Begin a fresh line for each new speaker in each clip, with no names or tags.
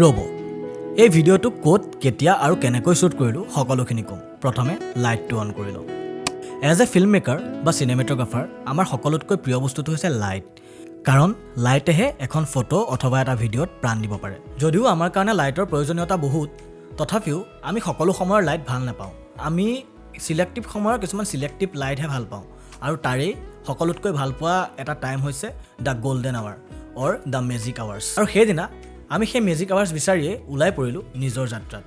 ৰ'ব এই ভিডিঅ'টো ক'ত কেতিয়া আৰু কেনেকৈ শ্বুট কৰিলোঁ সকলোখিনি ক'ম প্ৰথমে লাইটটো অন কৰি লওঁ এজ এ ফিল্ম মেকাৰ বা চিনেমেটোগ্ৰাফাৰ আমাৰ সকলোতকৈ প্ৰিয় বস্তুটো হৈছে লাইট কাৰণ লাইটেহে এখন ফটো অথবা এটা ভিডিঅ'ত প্ৰাণ দিব পাৰে যদিও আমাৰ কাৰণে লাইটৰ প্ৰয়োজনীয়তা বহুত তথাপিও আমি সকলো সময়ৰ লাইট ভাল নাপাওঁ আমি সিলেক্টিভ সময়ৰ কিছুমান সিলেক্টিভ লাইটহে ভাল পাওঁ আৰু তাৰেই সকলোতকৈ ভাল পোৱা এটা টাইম হৈছে the golden hour or the magic hours আৰু সেইদিনা আমি সেই মেজিক আৱাৰ্ছ বিচাৰিয়ে ওলাই পৰিলোঁ নিজৰ যাত্ৰাত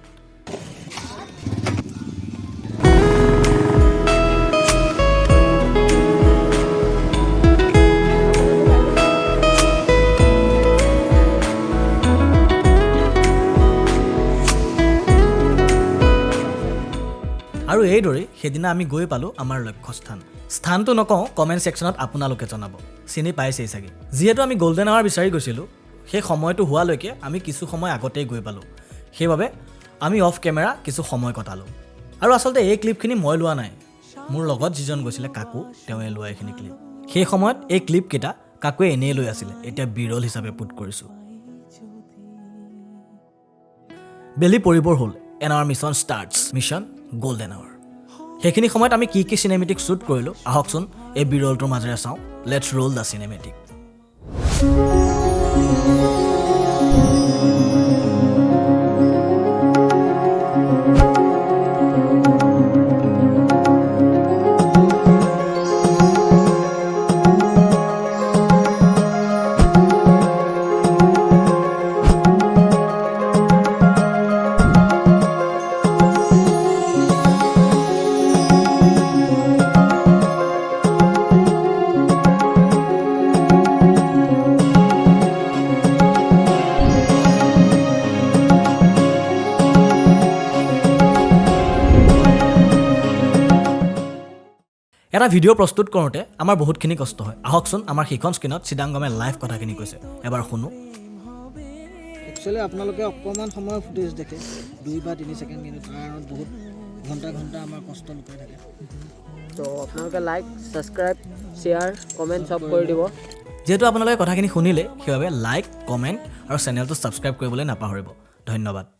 আৰু এইদৰে সেইদিনা আমি গৈ পালোঁ আমাৰ লক্ষ্যস্থান স্থানটো নকওঁ কমেণ্ট ছেকশ্যনত আপোনালোকে জনাব চিনি পাইছেই চাগে যিহেতু আমি গোল্ডেন আৱাৰ বিচাৰি গৈছিলোঁ সেই সময়টো হোৱালৈকে আমি কিছু সময় আগতেই গৈ পালোঁ সেইবাবে আমি অফ কেমেৰা কিছু সময় কটালোঁ আৰু আচলতে এই ক্লিপখিনি মই লোৱা নাই মোৰ লগত যিজন গৈছিলে কাকু তেওঁৱে লোৱা এইখিনি ক্লিপ সেই সময়ত এই ক্লিপকেইটা কাকুৱে এনেই লৈ আছিলে এতিয়া বিৰল হিচাপে পুট কৰিছোঁ বেলি পৰিবৰ হ'ল and our mission starts mission golden hour সেইখিনি সময়ত আমি কি চিনেমেটিক শ্বুট কৰিলোঁ আহকচোন এই বিৰলটোৰ মাজেৰে চাওঁ লেটছ ৰোল দ্য চিনেমেটিক এটা ভিডিঅ' প্ৰস্তুত কৰোঁতে আমাৰ বহুতখিনি কষ্ট হয় আহকচোন আমাৰ সেইখন স্ক্ৰীণত চিদাংগমে লাইভ কথাখিনি কৈছে এবাৰ শুনো
একচুৱেলি আপোনালোকে অকণমান সময়ৰ ফুটেজ দেখে 2 বা 3 ছেকেণ্ড কিন্তু কাৰণত বহুত ঘণ্টা আমাৰ কষ্ট লুকাই থাকে
তো আপোনালোকে লাইক ছাবস্ক্ৰাইব শ্বেয়াৰ কমেণ্ট সব কৰি দিব
যেহেতু আপোনালোকে কথাখিনি শুনিলে সেইবাবে লাইক কমেণ্ট আৰু চেনেলটো ছাবস্ক্ৰাইব কৰিবলৈ নাপাহৰিব ধন্যবাদ